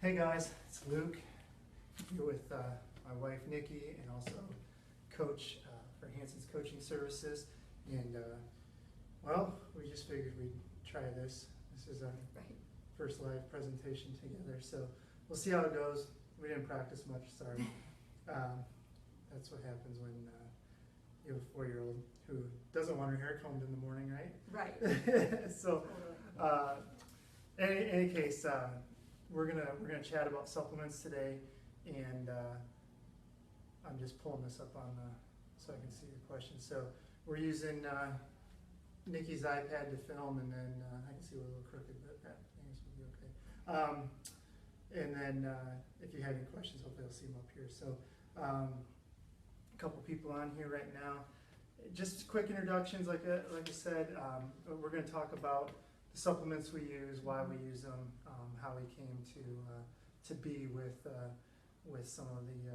Hey guys, it's Luke here with my wife Nikki and also coach for Hanson's coaching services. And well, we just figured we'd try this. This is our first live presentation together, so we'll see how it goes. We didn't practice much, sorry. That's what happens when you have a 4-year-old who doesn't want her hair combed in the morning, right? Right. So, any case, we're gonna chat about supplements today, and I'm just pulling this up on so I can see your questions. So we're using Nikki's iPad to film, and then I can see we're a little crooked, but that things will be okay. And then if you have any questions, hopefully I'll see them up here. So a couple people on here right now. Just quick introductions, like I said. We're going to talk about the supplements we use, why we use them, how we came to be with some of the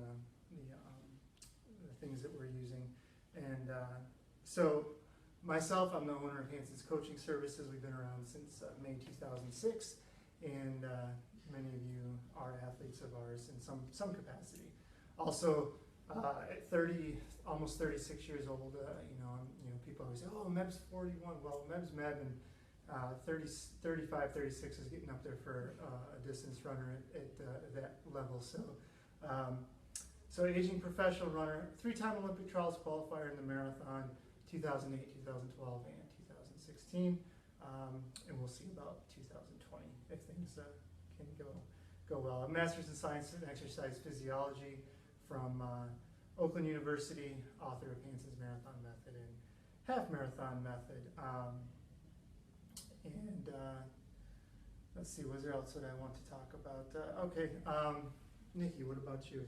things that we're using. And so myself, I'm the owner of Hanson's Coaching Services. We've been around since May 2006, and many of you are athletes of ours in some capacity. Also, at 30, almost 36 years old, people always say, "Oh, Meb's 41." Well, Meb's Meb, and 35, 36 is getting up there for a distance runner at that level. So aging professional runner, 3-time Olympic trials qualifier in the marathon, 2008, 2012, and 2016. And we'll see about 2020 if things can go well. A master's in science and exercise physiology from Oakland University, author of Hanson's Marathon Method and Half Marathon Method. And let's see, was there else that I want to talk about? Nikki, what about you?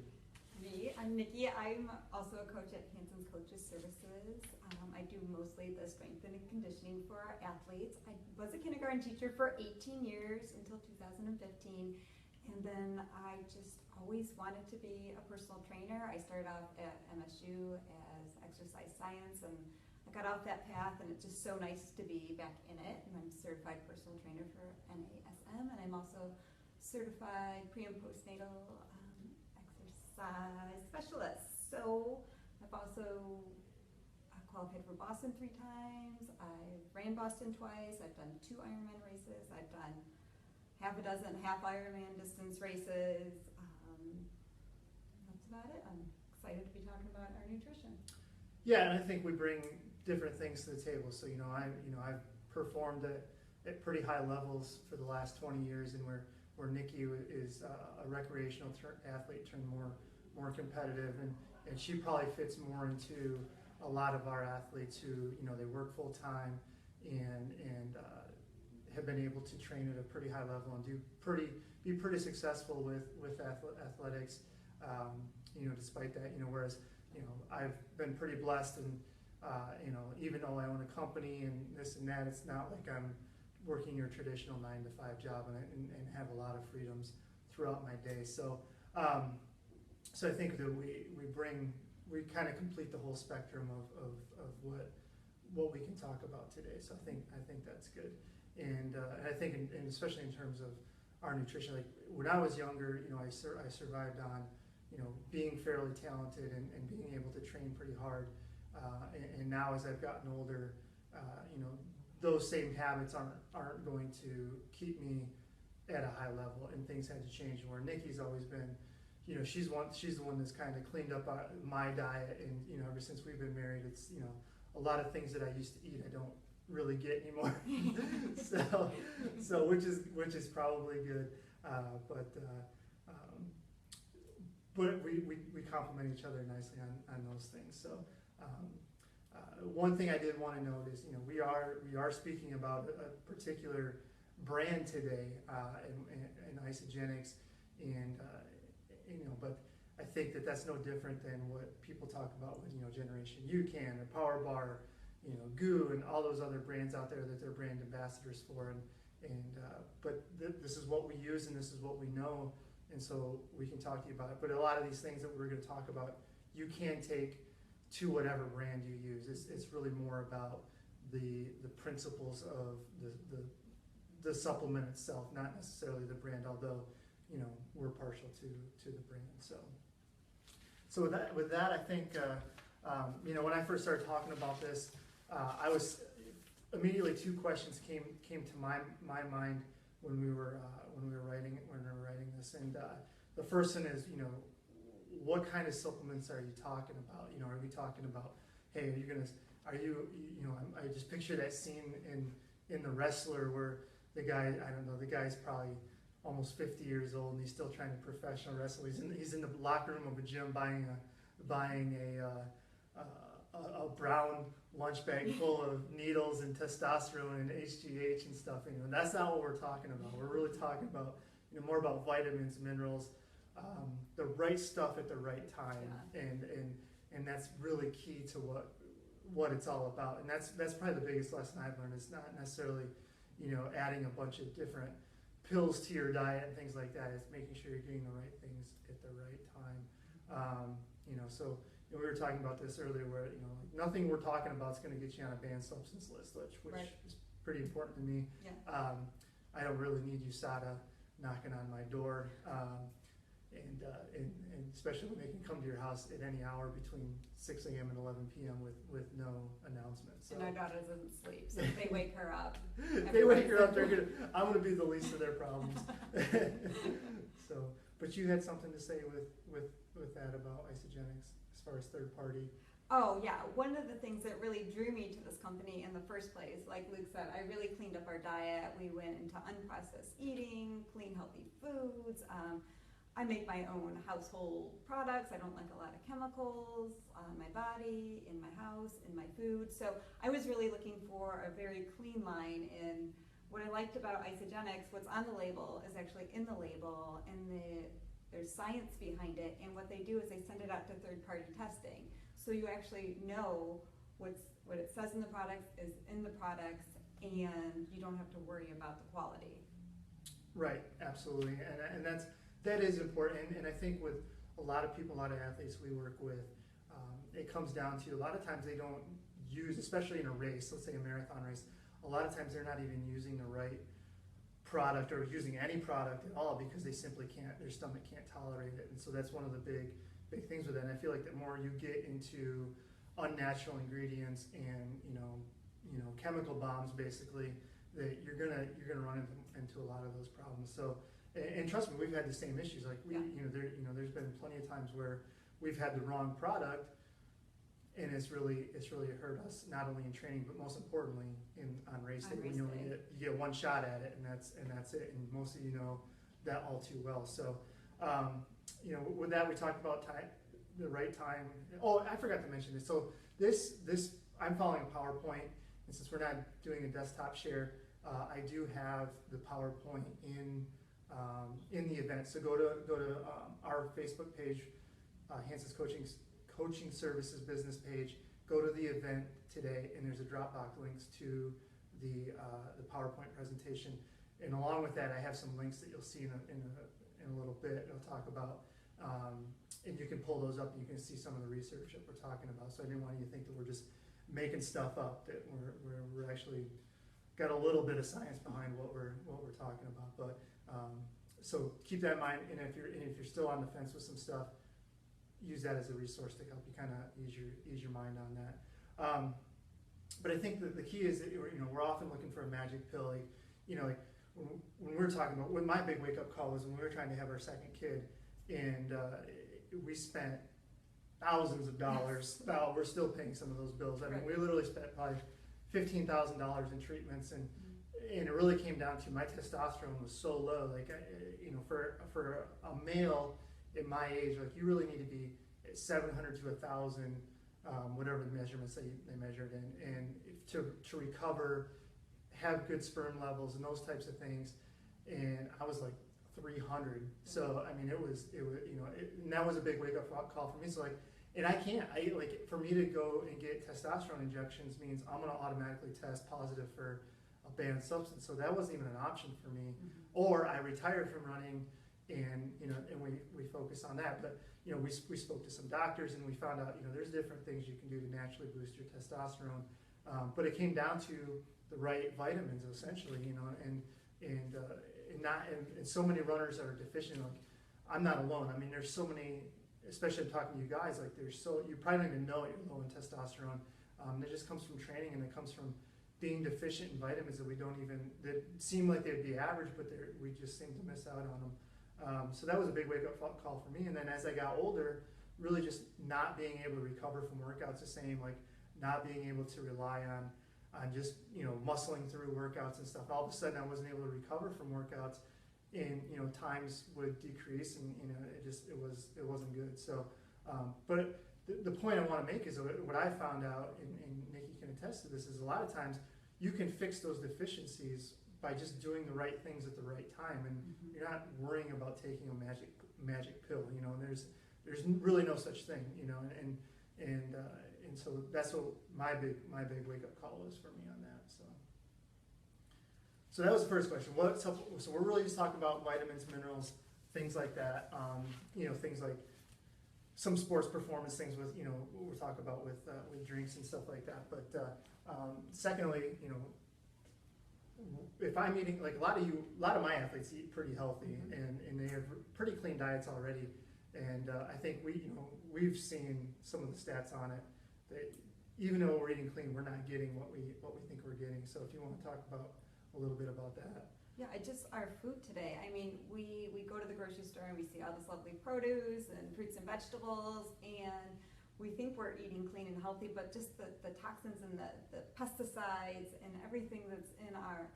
Me, I'm Nikki. I'm also a coach at Hanson's Coaches Services. I do mostly the strength and conditioning for our athletes. I was a kindergarten teacher for 18 years until 2015. And then I just always wanted to be a personal trainer. I started off at MSU as exercise science, and I got off that path, and it's just so nice to be back in it. And I'm a certified personal trainer for NASM, and I'm also certified pre- and postnatal exercise specialist. So I've also qualified for Boston 3 times. I ran Boston twice. I've done 2 Ironman races. I've done half a dozen half Ironman distance races. That's about it. I'm excited to be talking about our nutrition. Yeah, and I think we bring different things to the table. So I've performed at pretty high levels for the last 20 years, and where Nikki is a recreational athlete turned more competitive, and she probably fits more into a lot of our athletes who they work full time and have been able to train at a pretty high level and be pretty successful with athletics. Despite that, whereas I've been pretty blessed, and even though I own a company and this and that, it's not like I'm working your traditional 9-to-5 job and have a lot of freedoms throughout my day. So I think that we kind of complete the whole spectrum of what we can talk about today. So I think that's good. And I think, and especially in terms of our nutrition, like when I was younger, I survived on, being fairly talented and being able to train pretty hard. And now as I've gotten older, those same habits aren't going to keep me at a high level, and things had to change. Where Nikki's always been, she's the one that's kind of cleaned up my diet, and ever since we've been married, it's a lot of things that I used to eat I don't really get anymore. so which is probably good, but we complement each other nicely on those things. So one thing I did want to note is we are speaking about a particular brand today in isogenics, and but I think that that's no different than what people talk about with Generation UCAN or Power Bar, GU, and all those other brands out there that they're brand ambassadors for, but this is what we use and this is what we know, and so we can talk to you about it. But a lot of these things that we're going to talk about, you can take to whatever brand you use. It's really more about the principles of the supplement itself, not necessarily the brand. Although we're partial to the brand. So with that, I think when I first started talking about this, I was immediately two questions came to my mind when we were writing this, and the first one is, what kind of supplements are you talking about? Are we talking about, hey, I just picture that scene in The Wrestler where the guy's probably almost 50 years old and he's still trying to professional wrestle. He's in the locker room of a gym buying a brown lunch bag full of needles and testosterone and HGH and stuff. That's not what we're talking about. We're really talking about more about vitamins, minerals, the right stuff at the right time, and that's really key to what it's all about. And that's probably the biggest lesson I've learned. It's not necessarily adding a bunch of different pills to your diet and things like that. It's making sure you're getting the right things at the right time. So we were talking about this earlier, where nothing we're talking about is going to get you on a banned substance list, which right. is pretty important to me. Yeah. I don't really need USADA knocking on my door, and especially when they can come to your house at any hour between 6 a.m. and 11 p.m. with no announcement. So. And our daughter doesn't sleep, so if they wake her up. They wake her up, I'm gonna be the least of their problems. So, but you had something to say with that about Isogenics as far as third party. Oh yeah, one of the things that really drew me to this company in the first place, like Luke said, I really cleaned up our diet. We went into unprocessed eating, clean, healthy foods. I make my own household products. I don't like a lot of chemicals on my body, in my house, in my food. So I was really looking for a very clean line. And what I liked about Isogenics, what's on the label is actually in the label, and there's science behind it. And what they do is they send it out to third-party testing. So you actually know what it says in the products is in the products, and you don't have to worry about the quality. Right, absolutely, and that is important. And I think with a lot of people, a lot of athletes we work with, it comes down to a lot of times they don't use, especially in a race, let's say a marathon race, a lot of times they're not even using the right product or using any product at all because they simply can't, their stomach can't tolerate it. And so that's one of the big things with it. And I feel like the more you get into unnatural ingredients and chemical bombs, basically, that you're gonna run into a lot of those problems. So, and trust me, we've had the same issues. Like there's been plenty of times where we've had the wrong product, and it's really hurt us, not only in training but most importantly on race day. You get one shot at it, and that's it. And most of you know that all too well. So. With that, we talked about the right time. Oh, I forgot to mention this. So this I'm following a PowerPoint, and since we're not doing a desktop share, I do have the PowerPoint in the event. So go to our Facebook page, Hanson's Coaching Services business page. Go to the event today, and there's a Dropbox links to the PowerPoint presentation. And along with that, I have some links that you'll see in a little bit. It'll talk about, and you can pull those up and you can see some of the research that we're talking about. So I didn't want you to think that we're just making stuff up, that we're actually got a little bit of science behind what we're talking about. But so keep that in mind, and if you're still on the fence with some stuff, use that as a resource to help you kind of ease your mind on that. But I think that the key is that we're often looking for a magic pill, like when we were talking about, when my big wake-up call was when we were trying to have our second kid, and we spent thousands of dollars. We're still paying some of those bills. I mean, we literally spent probably $15,000 in treatments, and it really came down to my testosterone was so low. Like, for a male at my age, like you really need to be at 700 to 1,000, whatever the measurements they measured in, and to recover, have good sperm levels and those types of things. And I was like 300. So I mean, it was and that was a big wake up call for me. So for me to go and get testosterone injections means I'm going to automatically test positive for a banned substance. So that wasn't even an option for me. Mm-hmm. Or I retired from running, and we focus on that. But we spoke to some doctors, and we found out there's different things you can do to naturally boost your testosterone. But it came down to the right vitamins, essentially, and and so many runners are deficient. Like, I'm not alone. I mean, there's so many, especially I'm talking to you guys, like you probably don't even know you're low in testosterone. It just comes from training, and it comes from being deficient in vitamins that seem like they'd be average, but we just seem to miss out on them. So that was a big wake-up call for me. And then as I got older, really just not being able to recover from workouts the same, like not being able to rely on just, muscling through workouts and stuff. All of a sudden I wasn't able to recover from workouts, and, times would decrease, and, it wasn't good. So, but the point I want to make is what I found out, and Nikki can attest to this, is a lot of times you can fix those deficiencies by just doing the right things at the right time, and you're not worrying about taking a magic pill. There's really no such thing, and so that's what my big wake up call was for me on that. So that was the first question. So we're really just talking about vitamins, minerals, things like that. Things like some sports performance things with, we'll talk about with drinks and stuff like that. But secondly, if I'm eating, like a lot of my athletes eat pretty healthy, and they have pretty clean diets already. And I think we've seen some of the stats on it that even though we're eating clean, we're not getting what we think we're getting. So if you want to talk about a little bit about that. Yeah, our food today. I mean, we go to the grocery store and we see all this lovely produce and fruits and vegetables, and we think we're eating clean and healthy, but just the toxins and the pesticides and everything that's in our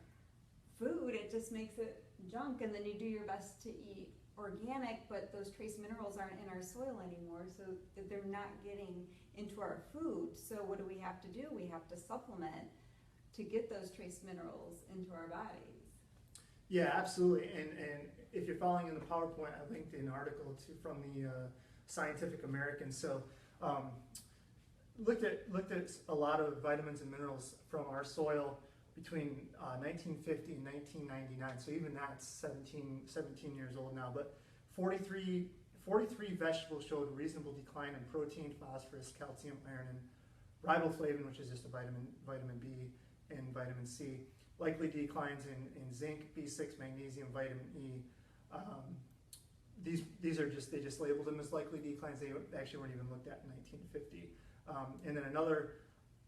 food, it just makes it junk. And then you do your best to eat organic, but those trace minerals aren't in our soil anymore, so they're not getting into our food. So what do we have to do? We have to supplement to get those trace minerals into our bodies. Yeah, absolutely. And if you're following in the PowerPoint, I linked an article from the Scientific American. So looked at a lot of vitamins and minerals from our soil between 1950 and 1999. So even that's 17 years old now. But 43 vegetables showed reasonable decline in protein, phosphorus, calcium, iron, and riboflavin, which is just a vitamin B, and vitamin C. Likely declines in zinc, B6, magnesium, vitamin E. These are they just labeled them as likely declines. They actually weren't even looked at in 1950. And then another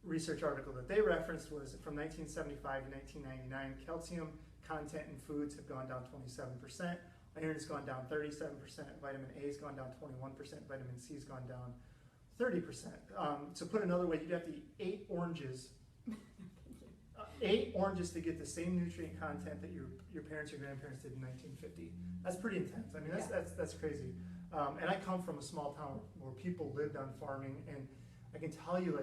research article that they referenced was from 1975 to 1999. Calcium content in foods have gone down 27%. Iron has gone down 37%. Vitamin A has gone down 21%. Vitamin C has gone down 30%. To put another way, you'd have to eat 8 oranges. 8 oranges to get the same nutrient content that your parents or grandparents did in 1950. That's pretty intense. I mean, that's crazy. And I come from a small town where people lived on farming, and I can tell you,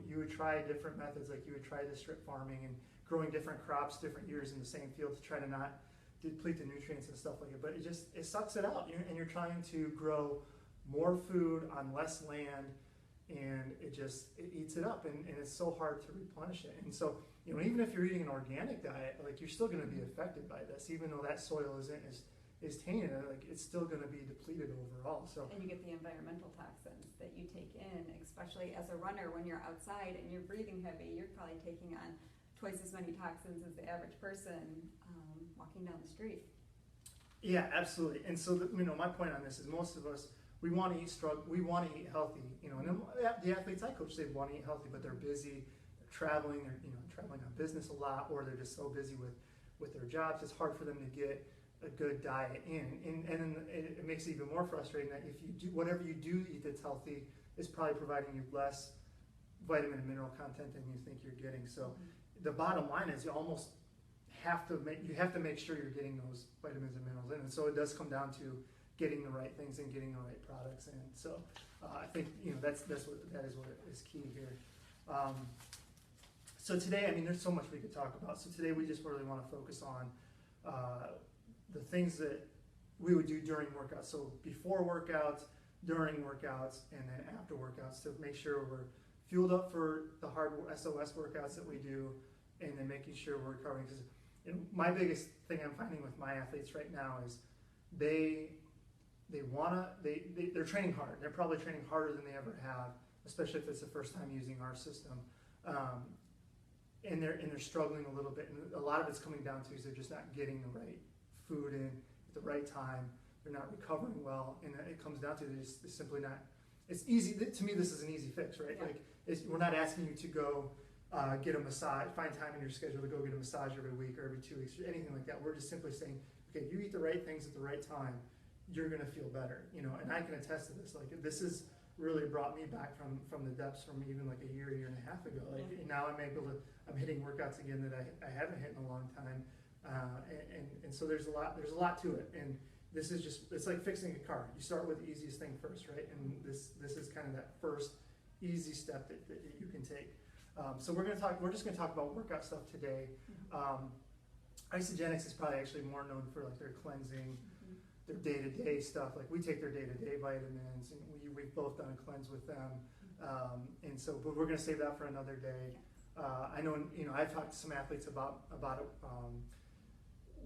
you would try different methods, like you would try the strip farming and growing different crops different years in the same field to try to not deplete the nutrients and stuff like it. But it sucks it out, and you're trying to grow more food on less land, and it eats it up, and it's so hard to replenish it. And so, even if you're eating an organic diet, you're still going to be affected by this, even though that soil is tainted. It's still going to be depleted overall. So, and you get the environmental toxins that you take in, especially as a runner. When you're outside and you're breathing heavy, you're probably taking on twice as many toxins as the average person walking down the street. Yeah, absolutely. And so, my point on this is most of us, we want to eat we want to eat healthy. And the athletes I coach, they want to eat healthy, but they're busy, they're traveling, traveling on business a lot, or they're just so busy with their jobs. It's hard for them to get a good diet in. And then it makes it even more frustrating that if you do whatever you do eat that's healthy is probably providing you less vitamin and mineral content than you think you're getting. So the bottom line is you almost have to make sure you're getting those vitamins and minerals in. And so it does come down to getting the right things and getting the right products in. So I think that is what is key here. So today, there's so much we could talk about. So today we just really want to focus on the things that we would do during workouts. So before workouts, during workouts, and then after workouts to make sure we're fueled up for the hard SOS workouts that we do, and then making sure we're recovering. Because my biggest thing I'm finding with my athletes right now is they're training hard. They're probably training harder than they ever have, especially if it's the first time using our system. And they're struggling a little bit, and a lot of it's coming down to is they're just not getting the right food in at the right time, they're not recovering well, and it comes down to it's simply not. It's easy to me. This is an easy fix, right? Yeah. Like we're not asking you to go get a massage, find time in your schedule to go get a massage every week or every 2 weeks or anything like that. We're just simply saying, okay, you eat the right things at the right time, you're gonna feel better, and I can attest to this. Like this has really brought me back from the depths from even like a year and a half ago. Like now I'm hitting workouts again that I haven't hit in a long time, and so there's a lot to it. And this is it's like fixing a car. You start with the easiest thing first, right? And this is kind of that first easy step that you can take. So we're just gonna talk about workout stuff today. Isogenics is probably actually more known for like their cleansing, their day-to-day stuff. Like we take their day-to-day vitamins, and we've both done a cleanse with them. And so, but we're gonna save that for another day. I know, I've talked to some athletes about it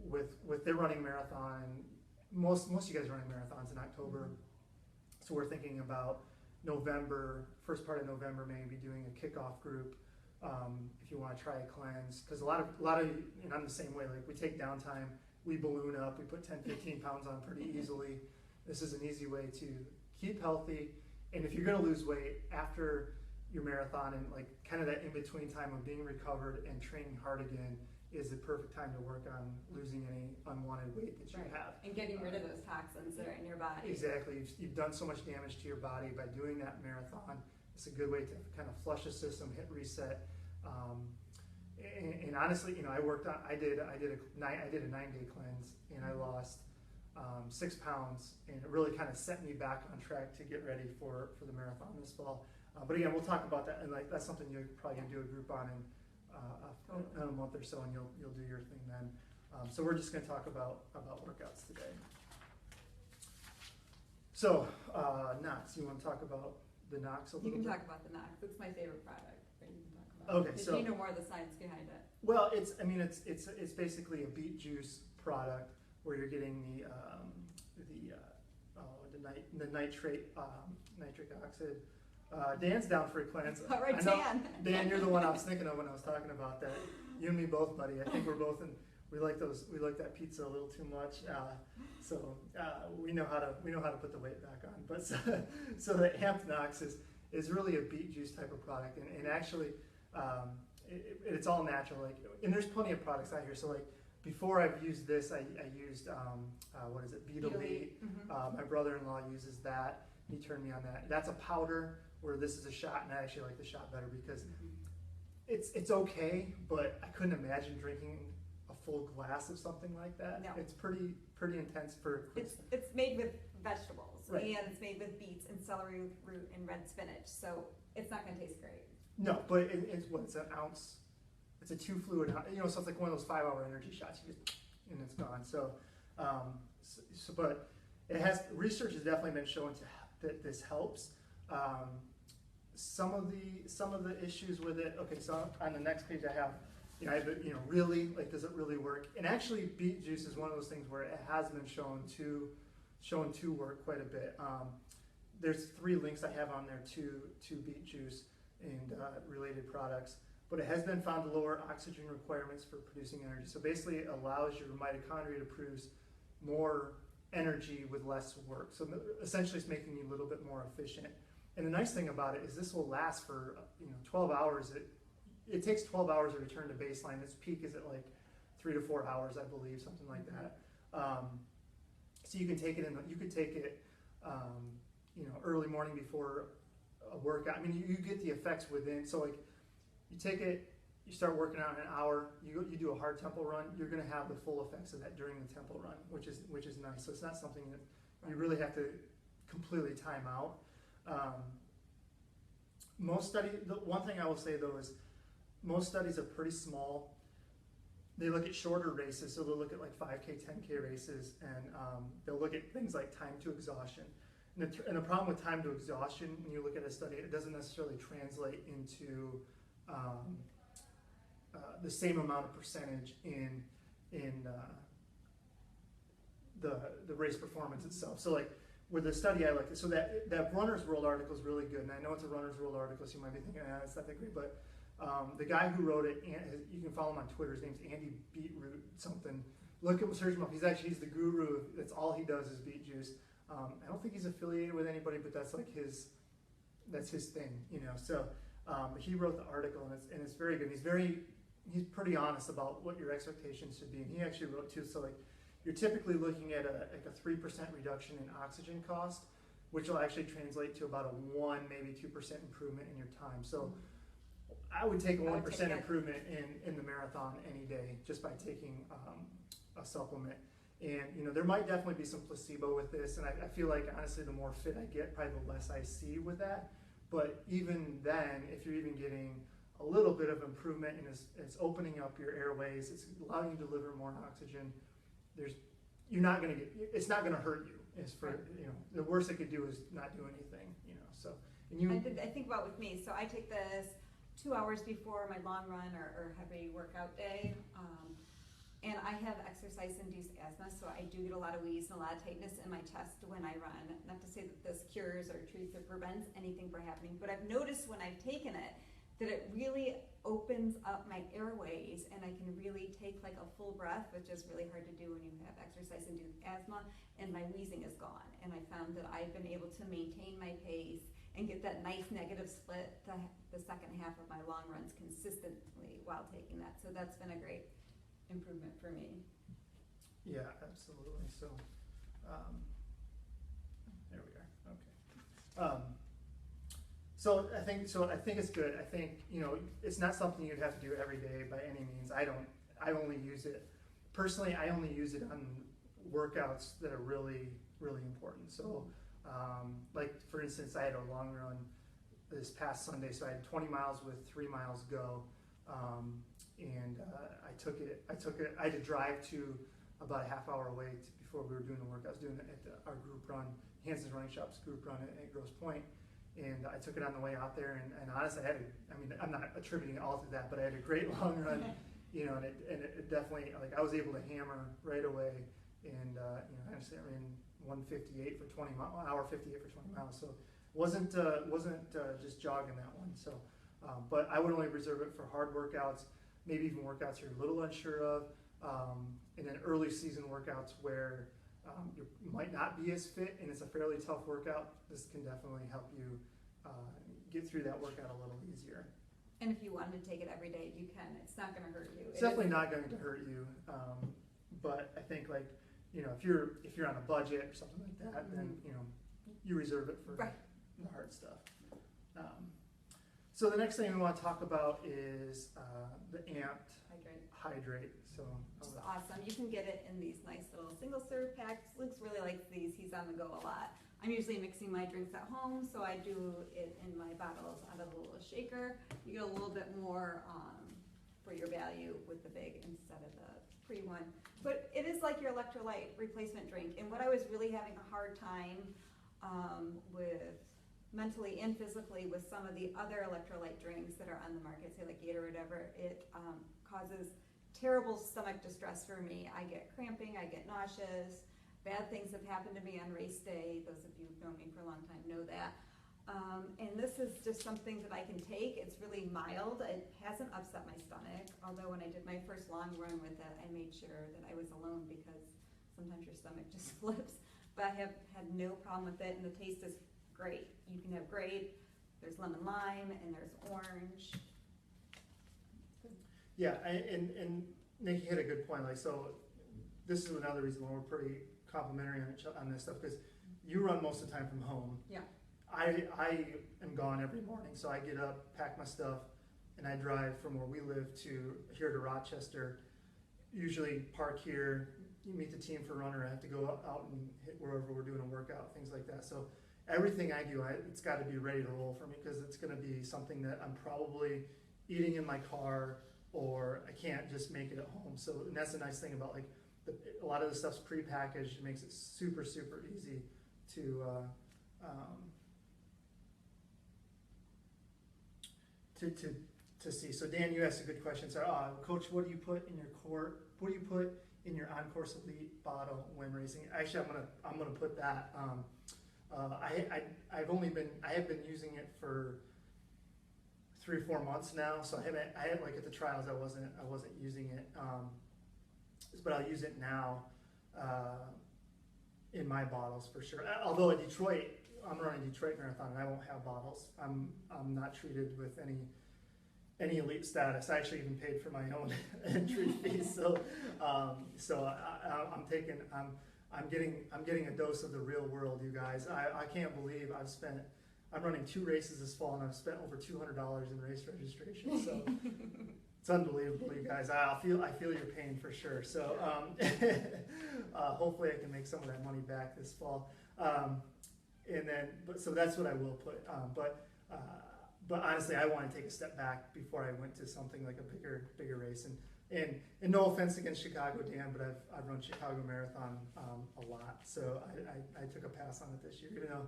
with their running marathon. Most of you guys are running marathons in October, so we're thinking about November, first part of November, maybe doing a kickoff group. If you want to try a cleanse, because a lot of, and I'm the same way. Like we take downtime, we balloon up, we put 10, 15 pounds on pretty easily. This is an easy way to keep healthy, and if you're going to lose weight after your marathon and like kind of that in between time of being recovered and training hard again, is the perfect time to work on losing any unwanted weight that you have. And getting rid of those toxins that are in your body. Exactly. You've done so much damage to your body by doing that marathon. It's a good way to kind of flush the system, hit reset. And honestly, I did a 9-day cleanse, and I lost 6 pounds, and it really kind of set me back on track to get ready for the marathon this fall. But again, we'll talk about that, and like that's something you're probably gonna do a group on in a month or so, and you'll do your thing then. So we're just gonna talk about workouts today. So Knox, you want to talk about the Knox a little bit? You can talk about the Knox. It's my favorite product. But you can talk about Okay, it. so You know more of the science behind it. Well, it's basically a beet juice product where you're getting the nitric oxide. Dan's down for a cleanse. All right, I know, Dan. Dan, you're the one I was thinking of when I was talking about that. You and me both, buddy. I think we're both in. We like that pizza a little too much, so we know how to put the weight back on. But so the Amped Knox is really a beet juice type of product, and actually it's all natural. Like, and there's plenty of products out here. So like before I've used this, I used what is it, Beet Elite. My brother-in-law uses that. He turned me on that. That's a powder, where this is a shot, and I actually like the shot better because it's okay, but I couldn't imagine drinking a full glass of something like that. No. It's pretty intense for. It's made with vegetables, right. And it's made with beets and celery root and red spinach, so it's not going to taste great. No, but it's an ounce. It's a 2 fluid. So it's like one of those 5-hour energy shots. You just, and it's gone. So, but it has research has definitely been shown that this helps. Some of the issues with it. Okay, so on the next page I have, really, like, does it really work? And actually, beet juice is one of those things where it has been shown to work quite a bit. There's 3 links I have on there to beet juice and related products. But it has been found to lower oxygen requirements for producing energy. So basically, it allows your mitochondria to produce more energy with less work. So essentially, it's making you a little bit more efficient. And the nice thing about it is this will last for 12 hours. It takes 12 hours to return to baseline. Its peak is at like 3 to 4 hours, I believe, something like that. So you can take it early morning before a workout. I mean, you get the effects within. So like, you take it, you start working out in an hour, you do a hard tempo run, you're going to have the full effects of that during the tempo run, which is nice. So it's not something that you really have to completely time out. The one thing I will say though is most studies are pretty small. They look at shorter races, so they'll look at like 5K, 10K races, and they'll look at things like time to exhaustion. And the problem with time to exhaustion, when you look at a study, it doesn't necessarily translate into the same amount of percentage in the race performance itself. So like with the study, I like it. So that Runner's World article is really good, and I know it's a Runner's World article, so you might be thinking, it's not that great, but the guy who wrote it, you can follow him on Twitter. His name's Andy Beetroot something. look him, search him up. He's the guru. That's all he does is beet juice. I don't think he's affiliated with anybody, but that's like that's his thing, So he wrote the article, and it's very good. He's pretty honest about what your expectations should be, and he actually wrote too. So like, you're typically looking at a 3% reduction in oxygen cost, which will actually translate to about a 1, maybe 2% improvement in your time. So I would take a 1% improvement in the marathon any day just by taking a supplement. And there might definitely be some placebo with this, and I feel like honestly the more fit I get, probably the less I see with that. But even then, if you're even getting a little bit of improvement and it's opening up your airways, it's allowing you to deliver more oxygen, it's not gonna hurt you. It's for the worst it could do is not do anything. So I think about with me. So I take this 2 hours before my long run or heavy workout day. And I have exercise-induced asthma, so I do get a lot of wheeze and a lot of tightness in my chest when I run. Not to say that this cures or treats or prevents anything from happening, but I've noticed when I've taken it that it really opens up my airways and I can really take like a full breath, which is really hard to do when you have exercise-induced asthma, and my wheezing is gone. And I found that I've been able to maintain my pace and get that nice negative split the second half of my long runs consistently while taking that. So that's been a great improvement for me. Yeah, absolutely. So there we are. Okay. So I think it's good. I think it's not something you'd have to do every day by any means. I only use it personally. I only use it on workouts that are really, really important. So like for instance, I had a long run this past Sunday, so I had 20 miles with 3 miles go. And I took it. I had to drive to about a half hour away before we were doing the work. I was doing it at our group run, Hanson's Running Shop's group run at Grosse Pointe, and I took it on the way out there. And honestly, I'm not attributing it all to that, but I had a great long run, and it definitely, like, I was able to hammer right away, and honestly, I ran 1:58 for 20 miles, hour 58 for 20 miles. So wasn't just jogging that one. So. But I would only reserve it for hard workouts, maybe even workouts you're a little unsure of, and then early season workouts where you might not be as fit and it's a fairly tough workout. This can definitely help you get through that workout a little easier. And if you wanted to take it every day, you can. It's not going to hurt you. It's definitely not going to hurt you. But I think if you're on a budget or something like that, then you reserve it for the hard stuff. So the next thing we want to talk about is the Amped Hydrate. So which is awesome. You can get it in these nice little single serve packs. Luke's really likes these. He's on the go a lot. I'm usually mixing my drinks at home, so I do it in my bottles out of a little shaker. You get a little bit more for your value with the big instead of the pre one. But it is like your electrolyte replacement drink. And what I was really having a hard time with mentally and physically with some of the other electrolyte drinks that are on the market, say like Gatorade or whatever, it causes terrible stomach distress for me. I get cramping, I get nauseous, bad things have happened to me on race day. Those of you who've known me for a long time know that. And this is just something that I can take. It's really mild. It hasn't upset my stomach, although when I did my first long run with it, I made sure that I was alone because sometimes your stomach just flips. But I have had no problem with it, and the taste is great. You can have grape, there's lemon lime, and there's orange. Yeah, and Nikki hit a good point. Like, so this is another reason why we're pretty complimentary on this stuff, because you run most of the time from home. Yeah. I am gone every morning, so I get up, pack my stuff, and I drive from where we live to here to Rochester. Usually park here, you meet the team for runner. I have to go out and hit wherever we're doing a workout, things like that. So everything I do, it's got to be ready to roll for me, because it's going to be something that I'm probably eating in my car, or I can't just make it at home. So, and that's the nice thing about a lot of the stuff's pre-packaged. It makes it super, super easy to see. So Dan, you asked a good question. So, Coach, what do you put in your what do you put in your On-Course Elite bottle when racing? Actually, I'm gonna put that. I have been using it for 3 or 4 months now. So I had like at the trials, I wasn't using it. but I'll use it now in my bottles for sure. Although at Detroit, I'm running Detroit Marathon and I won't have bottles. I'm not treated with any elite status. I actually even paid for my own entry fee. So I'm getting a dose of the real world, you guys. I can't believe I'm running 2 races this fall and I've spent over $200 in race registration. So it's unbelievable, you guys. I feel your pain for sure. So hopefully I can make some of that money back this fall. So that's what I will put. But honestly, I want to take a step back before I went to something like a bigger race. And no offense against Chicago, Dan, but I've run Chicago Marathon a lot. So I took a pass on it this year, even though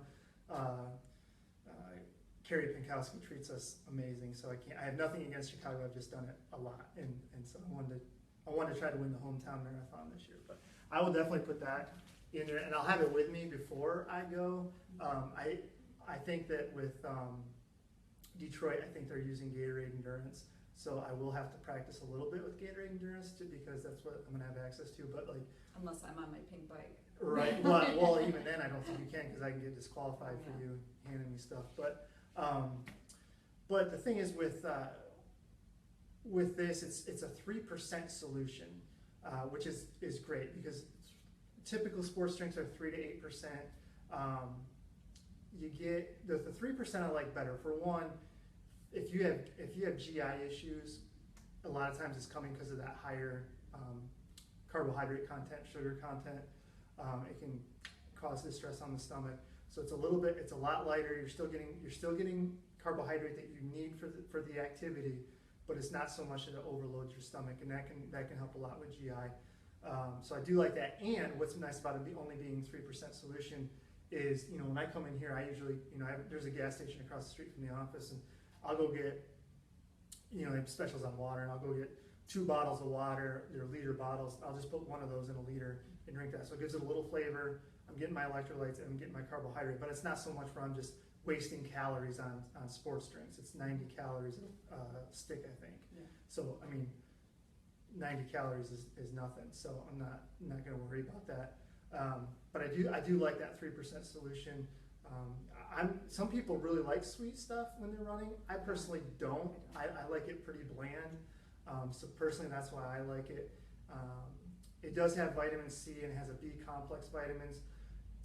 Carrie Pinkowski treats us amazing. So I have nothing against Chicago. I've just done it a lot, and so I wanted to try to win the hometown marathon this year. But I will definitely put that in there, and I'll have it with me before I go. I think that with Detroit, I think they're using Gatorade Endurance, so I will have to practice a little bit with Gatorade Endurance too, because that's what I'm gonna have access to. But like, unless I'm on my pink bike. Right. Well, even then, I don't think you can, because I can get disqualified for you handing me stuff. But the thing is with this, it's a 3% solution, which is great, because typical sports drinks are 3 to 8%. You get the 3% I like better. For one, if you have GI issues, a lot of times it's coming because of that higher carbohydrate content, sugar content. It can cause distress on the stomach. So it's a lot lighter. You're still getting carbohydrate that you need for the activity, but it's not so much that it overloads your stomach, and that can help a lot with GI. So I do like that. And what's nice about it only being 3% solution is, when I come in here, I usually, there's a gas station across the street from the office, and I'll go get, they have specials on water, and I'll go get 2 bottles of water. They're liter bottles. I'll just put one of those in a liter and drink that. So it gives it a little flavor. I'm getting my electrolytes and I'm getting my carbohydrate, but it's not so much where I'm just wasting calories on sports drinks. It's 90 calories a stick, I think. Yeah. So, 90 calories is nothing. So I'm not going to worry about that. But I do like that 3% solution. Some people really like sweet stuff when they're running. I personally don't. I like it pretty bland. So personally, that's why I like it. It does have vitamin C and it has a B complex vitamins.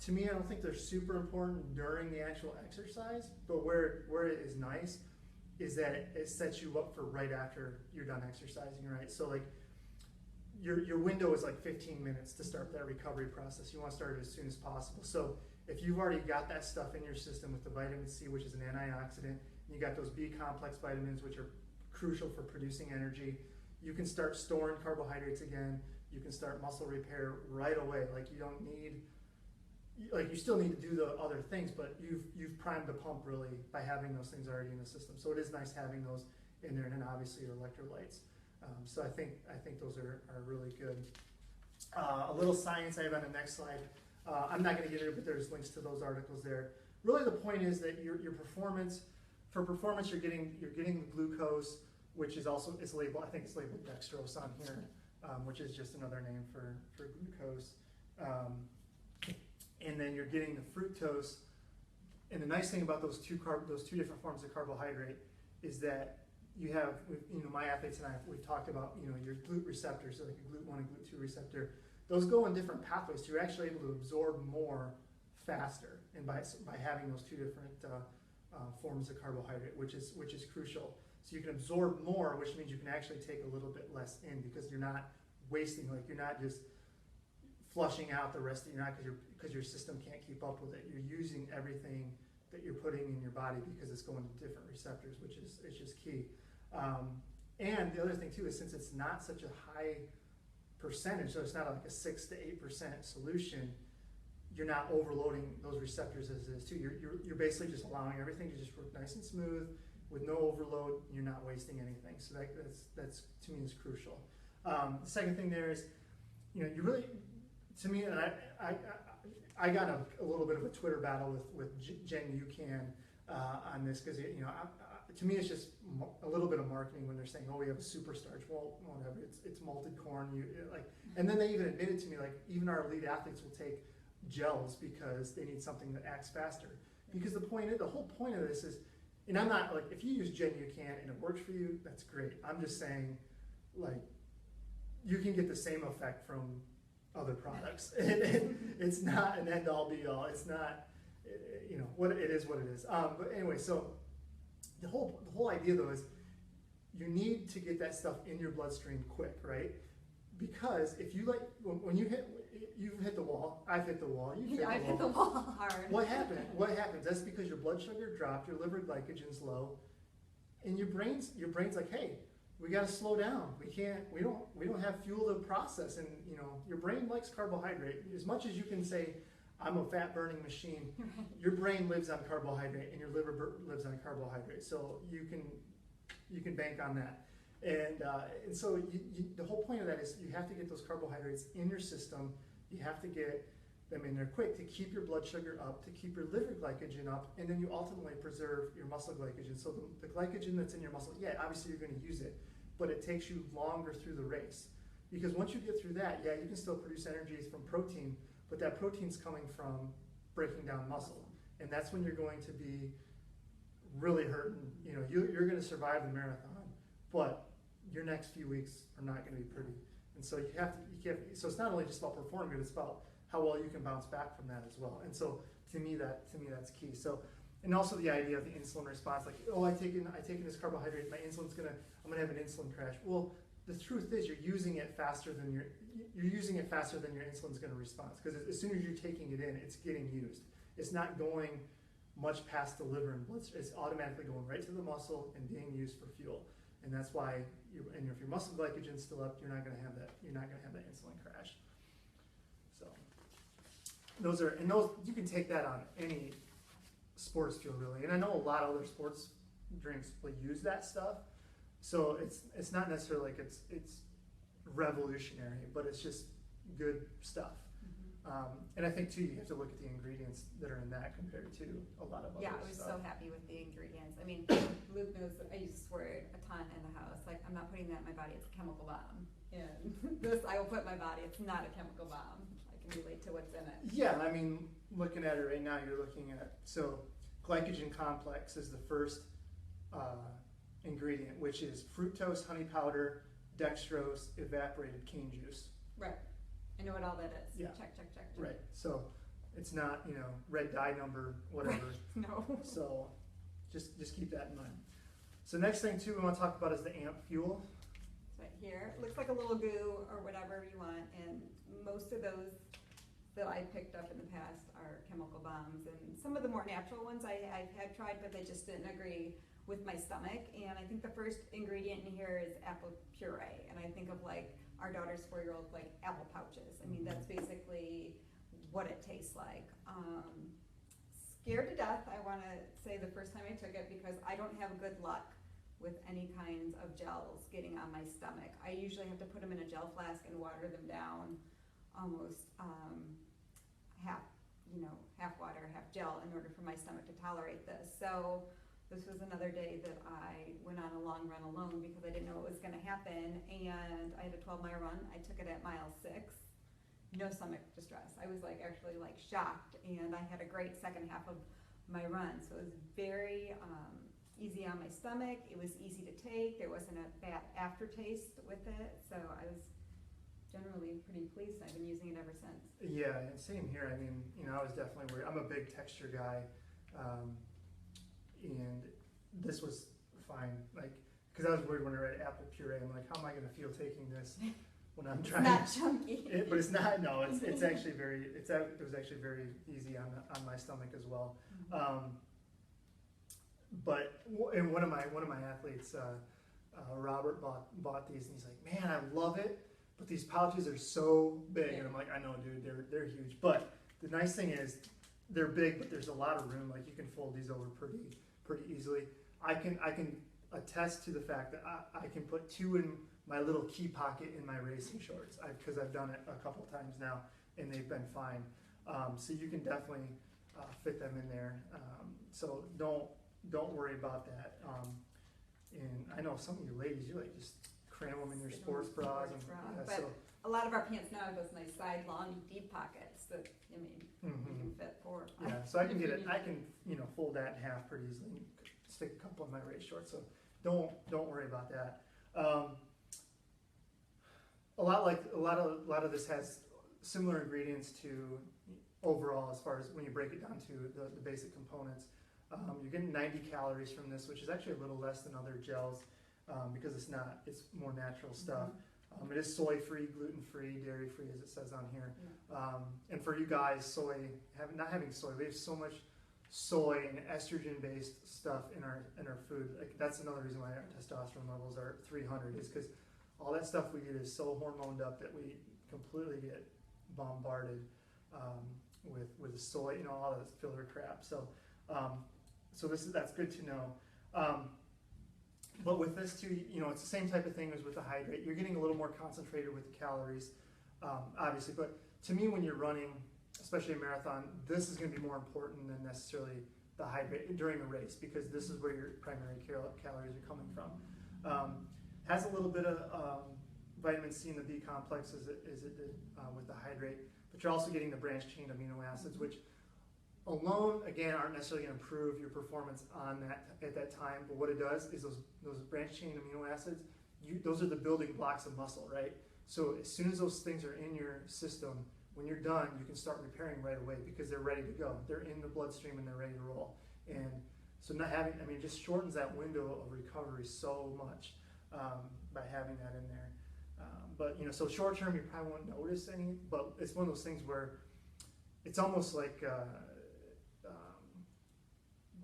To me, I don't think they're super important during the actual exercise, but where it is nice is that it sets you up for right after you're done exercising, right? So like your window is like 15 minutes to start that recovery process. You want to start it as soon as possible. So if you've already got that stuff in your system with the vitamin C, which is an antioxidant, and you got those B complex vitamins, which are crucial for producing energy, you can start storing carbohydrates again. You can start muscle repair right away. You still need to do the other things, but you've primed the pump really by having those things already in the system. So it is nice having those in there, and then obviously your electrolytes. So I think those are really good. A little science I have on the next slide. I'm not going to get into it, but there's links to those articles there. Really, the point is that your performance, you're getting the glucose, which is also labeled. I think it's labeled dextrose on here, which is just another name for glucose. And then you're getting the fructose. And the nice thing about those two different forms of carbohydrate is that you have, my athletes and I, we've talked about, your GLUT receptors, so like a GLUT1 and GLUT2 receptor. Those go in different pathways, so you're actually able to absorb more faster, and by having those two different forms of carbohydrate, which is crucial. So you can absorb more, which means you can actually take a little bit less in, because you're not wasting, you're not just flushing out the rest of because your system can't keep up with it. You're using everything that you're putting in your body because it's going to different receptors, which is just key. And the other thing too is, since it's not such a high percentage, so it's not like a 6 to 8% solution, you're not overloading those receptors as it is too. You're basically just allowing everything to just work nice and smooth with no overload. And you're not wasting anything. So that's to me is crucial. The second thing there is, you really, to me, and I got a little bit of a Twitter battle with Jen Ucan on this, because to me, it's just a little bit of marketing when they're saying, "Oh, we have a super starch." Well, whatever. It's malted corn. And then they even admitted to me, like, even our elite athletes will take gels because they need something that acts faster. Because the whole point of this is, and I'm not like, if you use Genucan and it works for you, that's great. I'm just saying, like, you can get the same effect from other products. It's not an end all be all. It's not, what it is. But anyway, so the whole idea though is you need to get that stuff in your bloodstream quick, right? Because if you when you've hit the wall, I've hit the wall, I've hit the wall hard. What happens? That's because your blood sugar dropped, your liver glycogen's low, and your brain's like, hey, we got to slow down. We don't have fuel to process, and your brain likes carbohydrate. As much as you can say, I'm a fat burning machine, your brain lives on carbohydrate, and your liver lives on carbohydrate. So you can bank on that. And so the whole point of that is you have to get those carbohydrates in your system. You have to get them in there quick to keep your blood sugar up, to keep your liver glycogen up, and then you ultimately preserve your muscle glycogen. So the glycogen that's in your muscle, yeah, obviously you're going to use it, but it takes you longer through the race. Because once you get through that, yeah, you can still produce energy from protein, but that protein's coming from breaking down muscle. And that's when you're going to be really hurting. You're going to survive the marathon, but your next few weeks are not going to be pretty. And so so it's not only just about performing, but it's about how well you can bounce back from that as well. And so to me that's key. So, and also the idea of the insulin response, like, oh, I take in this carbohydrate, I'm gonna have an insulin crash. Well, the truth is you're using it faster than your insulin's gonna respond. Because as soon as you're taking it in, it's getting used. It's not going much past the liver and blood. It's automatically going right to the muscle and being used for fuel. And that's why, if your muscle glycogen's still up, you're not going to have that insulin crash. So those you can take that on any sports fuel really. And I know a lot of other sports drinks will use that stuff. So it's not necessarily like it's revolutionary, but it's just good stuff. And I think too, you have to look at the ingredients that are in that compared to a lot of other stuff. Yeah, I was so happy with the ingredients. I mean, Luke knows that I use to swear it a ton in the house. Like, I'm not putting that in my body, it's a chemical bomb. And this I will put in my body, it's not a chemical bomb. I can relate to what's in it. Yeah, I mean, looking at it right now, you're looking at, so glycogen complex is the first ingredient, which is fructose, honey powder, dextrose, evaporated cane juice. Right. I know what all that is. Yeah. Check. Right. So it's not, red dye number, whatever. No. So just keep that in mind. So next thing too we want to talk about is the AMP fuel. It's right here. It looks like a little goo or whatever you want, and most of those that I picked up in the past are chemical bombs, and some of the more natural ones I've had tried, but they just didn't agree with my stomach. And I think the first ingredient in here is apple puree, and I think of like our daughter's 4-year-old like apple pouches. I mean, that's basically what it tastes like. Scared to death, I want to say, the first time I took it, because I don't have good luck with any kinds of gels getting on my stomach. I usually have to put them in a gel flask and water them down, almost half water, half gel, in order for my stomach to tolerate this. So this was another day that I went on a long run alone because I didn't know what was going to happen, and I had a 12-mile run. I took it at mile 6. No stomach distress. I was actually shocked, and I had a great second half of my run. So it was very easy on my stomach. It was easy to take. There wasn't a bad aftertaste with it. So I was generally pretty pleased. I've been using it ever since. Yeah, and same here. I mean, I was definitely worried. I'm a big texture guy. And this was fine, because I was worried when I read apple puree. I'm like, how am I going to feel taking this when I'm trying? It's not chunky. But it's not. No, it's actually it was actually very easy on my stomach as well. But one of my athletes, Robert, bought these, and he's like, man, I love it, but these pouches are so big. And I'm like, I know, dude, they're huge. But the nice thing is, they're big, but there's a lot of room. Like, you can fold these over pretty easily. I can attest to the fact that I can put 2 in my little key pocket in my racing shorts, because I've done it a couple times now, and they've been fine. So you can definitely fit them in there. So don't worry about that. And I know some of you ladies, you like just cram them in your sports bras. And, yeah, but so, a lot of our pants now have those nice side, long, deep pockets that, I mean, you can fit 4 or 5. yeah, so I can get it. I can, you know, fold that in half pretty easily and stick a couple in my race shorts. So don't worry about that. A lot of this has similar ingredients to overall as far as when you break it down to the basic components. You're getting 90 calories from this, which is actually a little less than other gels because it's more natural stuff. It is soy-free, gluten-free, dairy-free, as it says on here. And for you guys, not having soy, we have so much soy and estrogen-based stuff in our food. Like that's another reason why our testosterone levels are 300 is because all that stuff we eat is so hormoned up that we completely get bombarded with the soy, you know, all this filler crap. So that's good to know. But with this too, you know, it's the same type of thing as with the hydrate. You're getting a little more concentrated with the calories, obviously. But to me, when you're running, especially a marathon, this is going to be more important than necessarily the hydrate during a race because this is where your primary calories are coming from. Has a little bit of vitamin C and the B complex as it did with the hydrate, but you're also getting the branched chain amino acids, which alone, again, aren't necessarily going to improve your performance on that at that time. But what it does is those branched chain amino acids, those are the building blocks of muscle, right? So as soon as those things are in your system, when you're done, you can start repairing right away because they're ready to go. They're in the bloodstream and they're ready to roll. And so it just shortens that window of recovery so much by having that in there. But you know, so short term, you probably won't notice any. But it's one of those things where it's almost like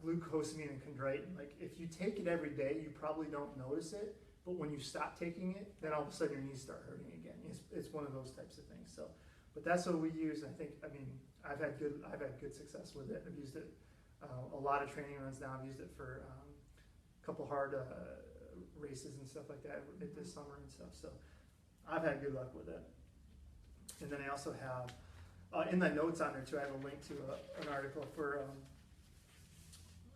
glucosamine and chondroitin. Like if you take it every day, you probably don't notice it. But when you stop taking it, then all of a sudden your knees start hurting again. It's one of those types of things. So, but that's what we use. I mean, I've had good success with it. I've used it a lot of training runs now. I've used it for a couple hard races and stuff like that this summer and stuff. So I've had good luck with it. And then I also have in the notes on there too. I have a link to an article for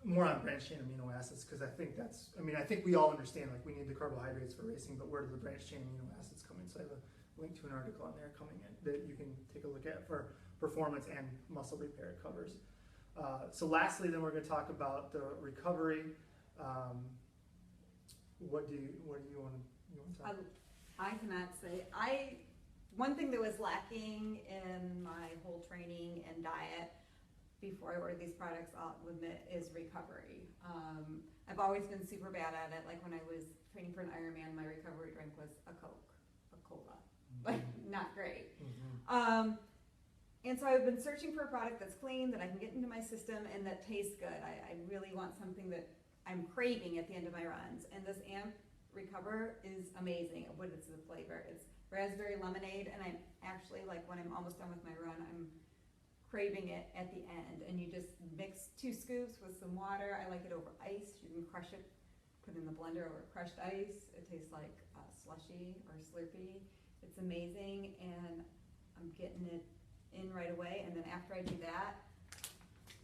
more on branched chain amino acids because I think we all understand like we need the carbohydrates for racing, but where do the branched chain amino acids come in? So I have a link to an article on there coming in that you can take a look at for performance and muscle repair it covers. So lastly, then we're going to talk about the recovery. What do you want to talk about? I cannot say. One thing that was lacking in my whole training and diet before I ordered these products, I'll admit, is recovery. I've always been super bad at it. Like when I was training for an Ironman, my recovery drink was a Coke, a cola. Like, not great. And so I've been searching for a product that's clean, that I can get into my system, and that tastes good. I really want something that I'm craving at the end of my runs. And this Amp Recover is amazing. What is the flavor? It's raspberry lemonade, and I'm actually, like, when I'm almost done with my run, I'm craving it at the end. And you just mix 2 scoops with some water. I like it over ice. You can crush it, put it in the blender over crushed ice. It tastes like slushy or Slurpee. It's amazing, and I'm getting it in right away. And then after I do that,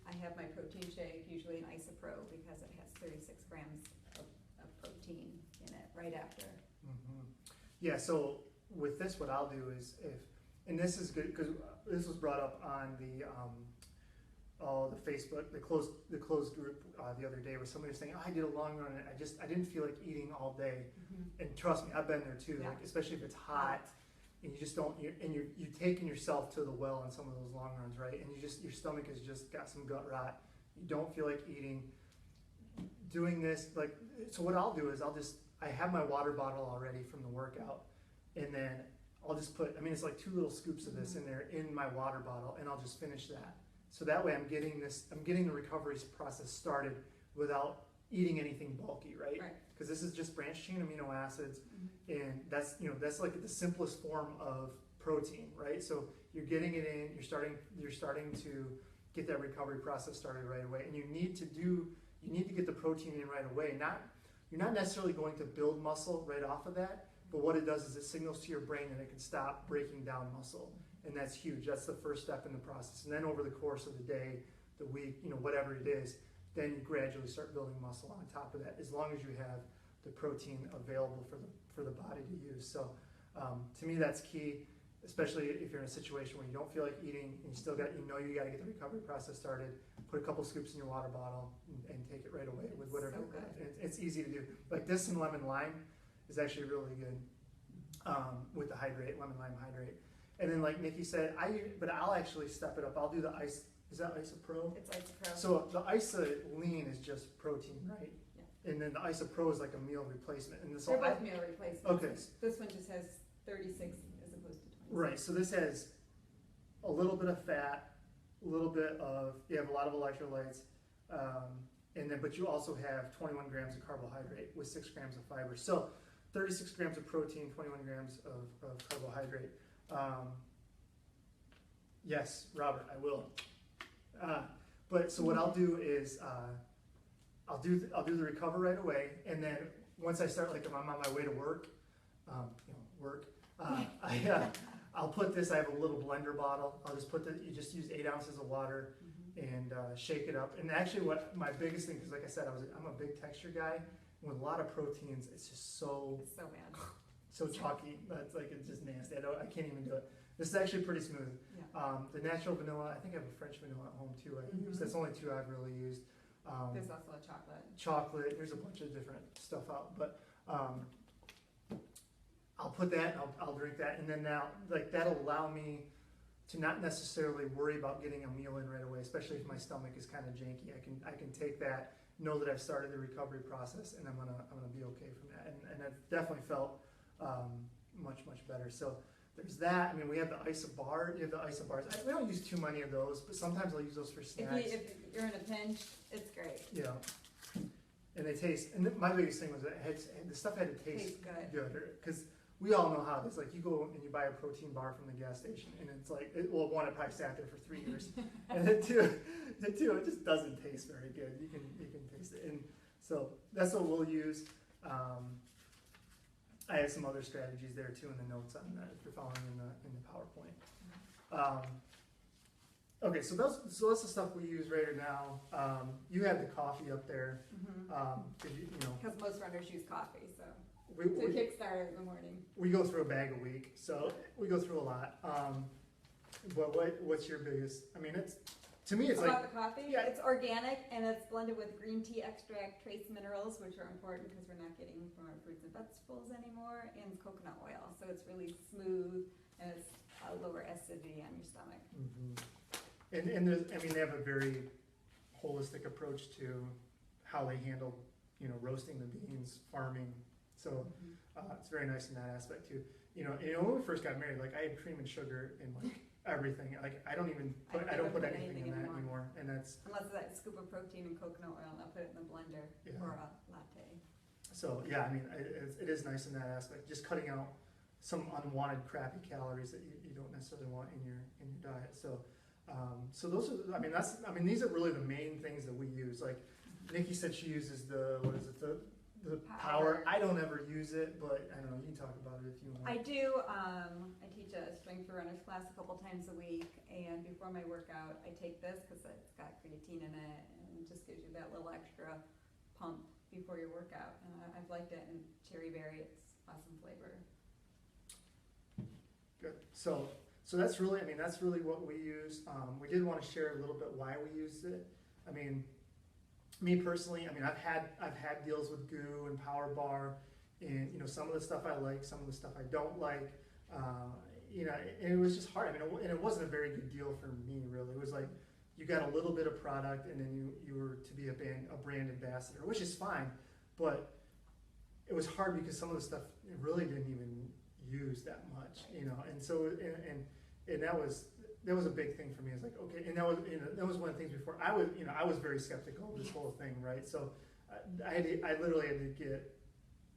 I have my protein shake, usually an Isopro, because it has 36 grams of protein in it right after. Yeah, so with this, what I'll do is and this is good because this was brought up on the Facebook, the closed group the other day, where somebody was saying, "Oh, I did a long run and I didn't feel like eating all day." And trust me, I've been there too. Yeah. Like especially if it's hot and you just don't, you're taking yourself to the well on some of those long runs, right? And your stomach has just got some gut rot. You don't feel like eating. Doing this, like, so what I'll do is I have my water bottle already from the workout, and then I'll just put, it's like 2 little scoops of this in there in my water bottle, and I'll just finish that. So that way I'm getting the recovery process started without eating anything bulky, right? Because this is just branched chain amino acids, and that's like the simplest form of protein, right? So you're getting it in, you're starting to get that recovery process started right away, and you need to get the protein in right away. You're not necessarily going to build muscle right off of that, but what it does is it signals to your brain that it can stop breaking down muscle, and that's huge. That's the first step in the process. And then over the course of the day, the week, whatever it is, then you gradually start building muscle on top of that, as long as you have the protein available for the body to use. So to me, that's key, especially if you're in a situation where you don't feel like eating and you still got, you got to get the recovery process started. Put a couple scoops in your water bottle and take it right away with whatever. So good. It's easy to do. Like this and lemon lime is actually really good with the hydrate, lemon lime hydrate. And then like Nikki said, I'll actually step it up. I'll do the ice. Is that Isopro? It's Isopro. So the Isolean is just protein, right? Yeah. And then the Isopro is like a meal replacement. And this They're both meal replacements. Okay. This one just has 36 as opposed to 20. Right. So this has a little bit of fat, a little bit of, you have a lot of electrolytes, and then but you also have 21 grams of carbohydrate with 6 grams of fiber. So 36 grams of protein, 21 grams of carbohydrate. Yes, Robert, I will. But so what I'll do is I'll do the recover right away, and then once I start, like if I'm on my way to work, I'll put this. I have a little blender bottle. I'll just put you just use 8 ounces of water and shake it up. And actually, what my biggest thing, because like I said, I'm a big texture guy. With a lot of proteins, it's just so bad, so chalky. That's like it's just nasty. I can't even do it. This is actually pretty smooth. Yeah. The natural vanilla, I think I have a French vanilla at home too. I use. That's only 2 I've really used. There's also a chocolate. Chocolate. There's a bunch of different stuff out, but I'll put that. And I'll drink that, and then now like that'll allow me to not necessarily worry about getting a meal in right away, especially if my stomach is kind of janky. I can take that, know that I've started the recovery process, and I'm gonna be okay from that. And I've definitely felt much better. So there's that. I mean, we have the Isobar. You have the Isobars. We don't use too many of those, but sometimes I'll use those for snacks. If you're in a pinch, it's great. Yeah. And they taste. And my biggest thing was that the stuff had to taste good, because we all know how it is. Like you go and you buy a protein bar from the gas station, and it's like, one, it probably sat there for 3 years, and then two, it just doesn't taste very good. You can taste it, and so that's what we'll use. I have some other strategies there too in the notes on that if you're following in the PowerPoint. Okay, so that's the stuff we use right now. You had the coffee up there, because most runners use coffee, so. We to kickstart in the morning. We go through a bag a week, so we go through a lot. But what's your biggest? I mean, to me it's about like the coffee. Yeah. It's organic and it's blended with green tea extract, trace minerals, which are important because we're not getting from our fruits and vegetables anymore, and coconut oil. So it's really smooth and it's a lower acidity on your stomach. And they have a very holistic approach to how they handle, roasting the beans, farming. So it's very nice in that aspect too. When we first got married, like I had cream and sugar in like everything. Like I don't put anything in that anymore. And that's unless it's that scoop of protein and coconut oil, and I'll put it in the blender for a latte. So yeah, I mean it is nice in that aspect. Just cutting out some unwanted crappy calories that you don't necessarily want in your diet. So those are these are really the main things that we use. Like Nikki said, she uses the power. I don't ever use it, but I don't know. You can talk about it if you want. I do. I teach a strength for runners class a couple times a week, and before my workout, I take this because it's got creatine in it, and it just gives you that little extra pump before your workout. And I've liked it. And cherry berry, it's awesome flavor. Good. So that's really, that's really what we use. We did want to share a little bit why we used it. I mean, me personally, I've had deals with GU and Power Bar, and some of the stuff I like, some of the stuff I don't like. And it was just hard. And it wasn't a very good deal for me really. It was like you got a little bit of product, and then you were to be a brand ambassador, which is fine, but it was hard because some of the stuff it really didn't even use that much, And so and that was a big thing for me. It's like, okay, and that was one of the things before I was very skeptical of this whole thing, right? So I literally had to get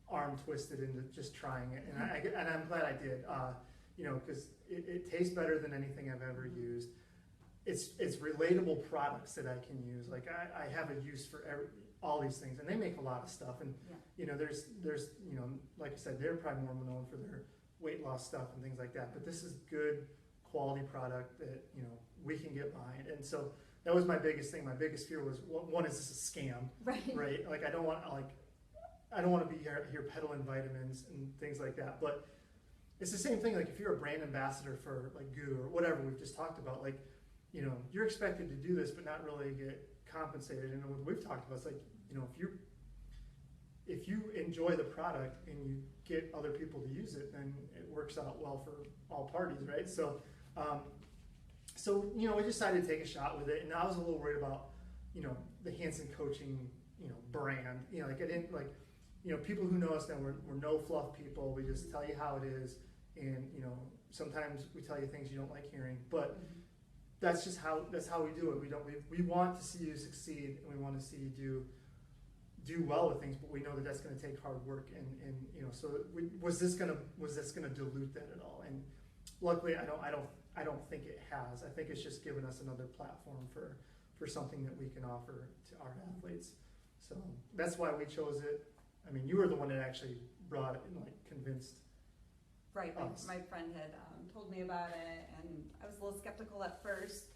arm twisted into just trying it, and I'm glad I did, because it tastes better than anything I've ever used. It's relatable products that I can use. Like I have a use for all these things, and they make a lot of stuff. And there's like I said, they're probably more known for their weight loss stuff and things like that. But this is good quality product that we can get behind, and so that was my biggest thing. My biggest fear was, one, is this a scam? Right. Right? Like, I don't want to be here peddling vitamins and things like that. But it's the same thing. Like, if you're a brand ambassador for like Goo or whatever we've just talked about, like, you know, you're expected to do this, but not really get compensated. And what we've talked about, it's like, you know, if you enjoy the product and you get other people to use it, then it works out well for all parties, right? So, you know, we decided to take a shot with it, and I was a little worried about, you know, the Hanson coaching, you know, brand. You know, like, I didn't like, you know, people who know us now, we're no fluff people. We just tell you how it is, and you know, sometimes we tell you things you don't like hearing, but that's just how we do it. We want to see you succeed, and we want to see you do well with things, but we know that that's going to take hard work, and you know, so was this going to dilute that at all? And luckily, I don't think it has. I think it's just given us another platform for something that we can offer to our athletes. So that's why we chose it. I mean, you were the one that actually brought it and like convinced. Right. My friend had told me about it, and I was a little skeptical at first.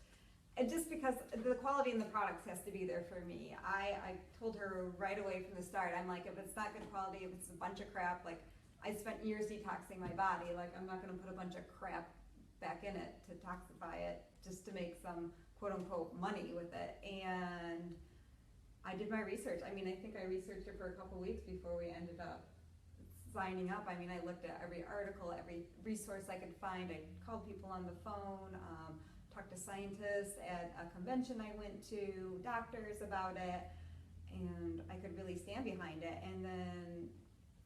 And just because the quality in the products has to be there for me. I told her right away from the start, I'm like, if it's not good quality, if it's a bunch of crap, like, I spent years detoxing my body, like, I'm not going to put a bunch of crap back in it to toxify it just to make some quote-unquote money with it. And I did my research. I mean, I think I researched it for a couple weeks before we ended up signing up. I mean, I looked at every article, every resource I could find. I called people on the phone, talked to scientists at a convention I went to, doctors about it, and I could really stand behind it. And then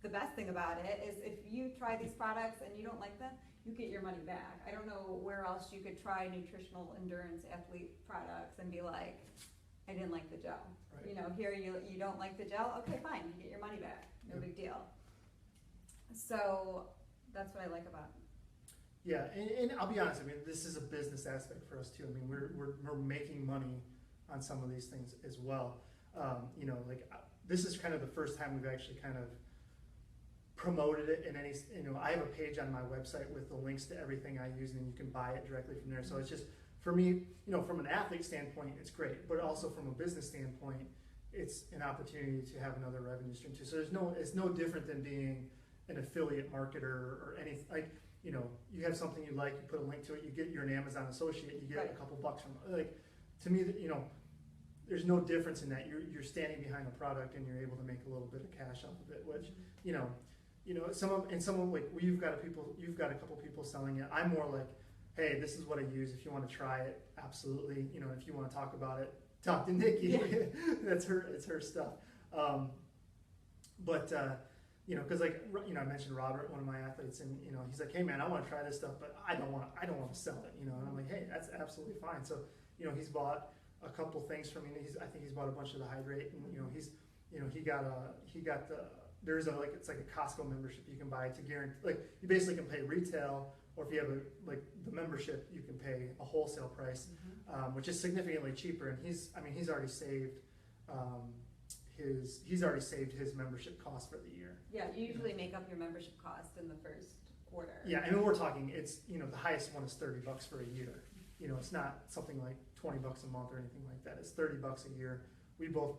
the best thing about it is if you try these products and you don't like them, you get your money back. I don't know where else you could try nutritional endurance athlete products and be like, I didn't like the gel. Right. You know, here you don't like the gel, okay, fine, you get your money back, no big deal. So that's what I like about it. Yeah, and I'll be honest, I mean, this is a business aspect for us too. I mean, we're making money on some of these things as well. You know, like, this is kind of the first time we've actually kind of promoted it in any, you know, I have a page on my website with the links to everything I use, and you can buy it directly from there. So it's just, for me, you know, from an athlete standpoint, it's great, but also from a business standpoint, it's an opportunity to have another revenue stream too. So it's no different than being an affiliate marketer or anything. Like, you know, you have something you like, you put a link to it, you're an Amazon associate, you get a couple bucks from it. Like, to me, you know, there's no difference in that. You're standing behind a product and you're able to make a little bit of cash off of it, which, you know, some like, you've got a couple people selling it. I'm more like, hey, this is what I use. If you want to try it, absolutely. You know, if you want to talk about it, talk to Nikki. Yeah. It's her stuff. You know, because like, you know, I mentioned Robert, one of my athletes, and you know, he's like, hey man, I want to try this stuff, but I don't want to sell it. You know, and I'm like, hey, that's absolutely fine. So, you know, he's bought a couple things from me. I think he's bought a bunch of the Hydrate, and you know, he got there's it's like a Costco membership you can buy to guarantee, like, you basically can pay retail, or if you have the membership, you can pay a wholesale price, which is significantly cheaper. And he's already saved his membership cost for the year. Yeah, you usually make up your membership cost in the first quarter. Yeah, I mean, we're talking, it's, you know, the highest one is $30 for a year. You know, it's not something like $20 a month or anything like that. It's $30 a year. We both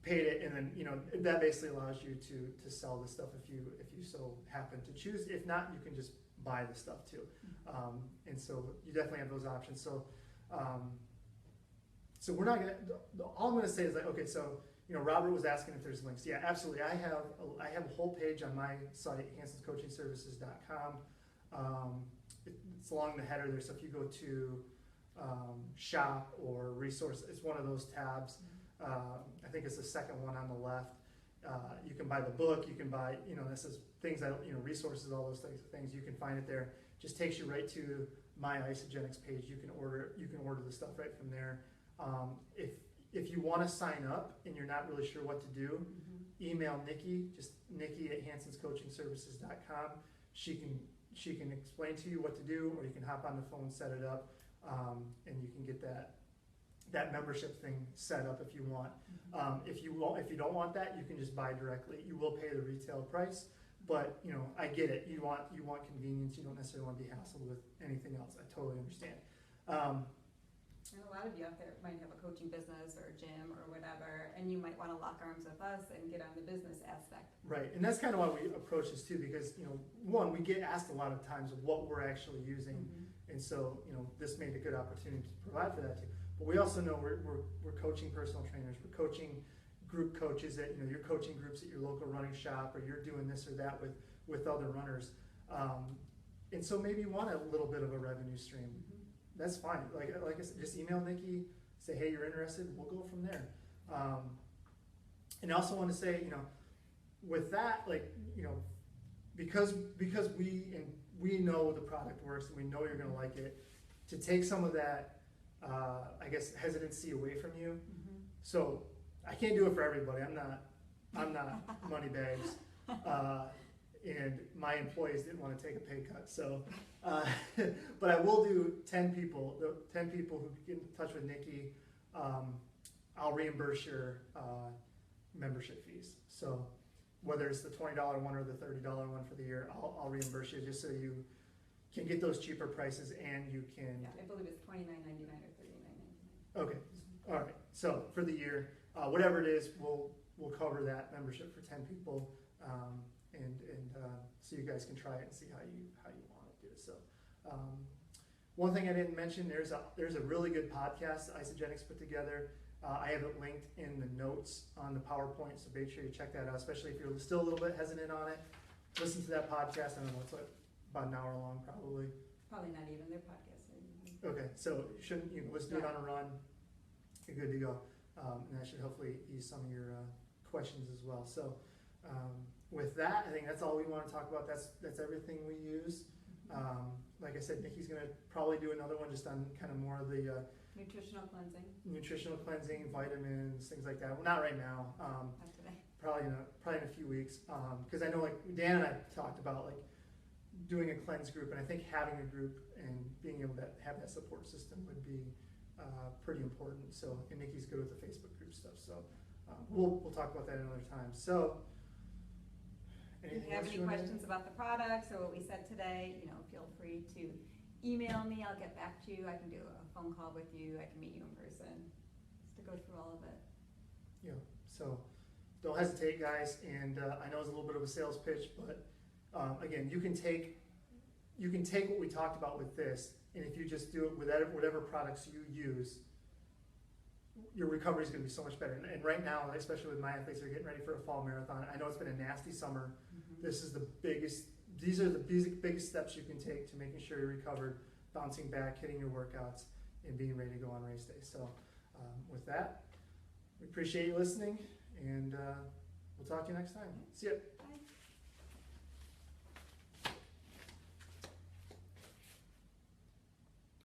paid it, and then, you know, that basically allows you to sell the stuff if you so happen to choose. If not, you can just buy the stuff too. And so you definitely have those options. So so we're not gonna, all I'm gonna say is like, okay, so, you know, Robert was asking if there's links. Yeah, absolutely. I have a whole page on my site, hansonscoachingservices.com. It's along the header there. So if you go to shop or resource, it's one of those tabs. I think it's the second one on the left. You can buy the book. You can buy, you know, this is things that, you know, resources, all those types of things. You can find it there. Just takes you right to my Isogenics page. You can order the stuff right from there. If you want to sign up and you're not really sure what to do, email Nikki, just Nikki at hansonscoachingservices.com. She can explain to you what to do, or you can hop on the phone, set it up, and you can get that membership thing set up if you want. If you don't want that, you can just buy directly. You will pay the retail price, but you know, I get it. You want convenience. You don't necessarily want to be hassled with anything else. I totally understand. And a lot lot of you out there might have a coaching business or a gym or whatever, and you might want to lock arms with us and get on the business aspect. Right, and that's kind of why we approach this too, because, you know, one, we get asked a lot of times of what we're actually using, and so, you know, this made a good opportunity to provide for that too. But we also know we're coaching personal trainers, we're coaching group coaches that, you know, you're coaching groups at your local running shop, or you're doing this or that with other runners. And so maybe you want a little bit of a revenue stream. That's fine. Like I said, just email Nikki, say, hey, you're interested, we'll go from there. And I also want to say, you know, with that, like, you know, because we know the product works and we know you're going to like it, to take some of that, I guess, hesitancy away from you. So I can't do it for everybody. I'm not money bags. And my employees didn't want to take a pay cut, so, but I will do 10 people, the 10 people who get in touch with Nikki, I'll reimburse your membership fees. So whether it's the $20 one or the $30 one for the year, I'll reimburse you just so you can get those cheaper prices and you can. Yeah, I believe it's $29.99 or $39.99. Okay, all right, so for the year, whatever it is, we'll cover that membership for 10 people. And so you guys can try it and see how you want to do it. So, one thing I didn't mention, there's a really good podcast Isogenics put together. I have it linked in the notes on the PowerPoint, so make sure you check that out, especially if you're still a little bit hesitant on it. Listen to that podcast. I don't know, it's like about an hour long, probably. Probably not even their podcast. Okay, so you shouldn't, you know, let's do it on a run. You're good to go, and that should hopefully ease some of your questions as well. So. With that, I think that's all we want to talk about. That's everything we use. Like I said, Nikki's going to probably do another one just on kind of more of the nutritional cleansing, vitamins, things like that. Well, not right now. Not today. Probably in a few weeks. Because I know, like Dan and I talked about like doing a cleanse group, and I think having a group and being able to have that support system would be pretty important. So, and Nikki's good with the Facebook group stuff. So we'll talk about that another time. So. If you have any questions about the products or what we said today, you know, feel free to email me. I'll get back to you. I can do a phone call with you. I can meet you in person just to go through all of it. Yeah, so don't hesitate, guys. And I know it's a little bit of a sales pitch, but again, you can take what we talked about with this, and if you just do it with whatever products you use, your recovery is going to be so much better. And right now, especially with my athletes that are getting ready for a fall marathon, I know it's been a nasty summer. This is these are the biggest steps you can take to making sure you're recovered, bouncing back, hitting your workouts, and being ready to go on race day. So with that, we appreciate you listening, and we'll talk to you next time. See ya. Bye.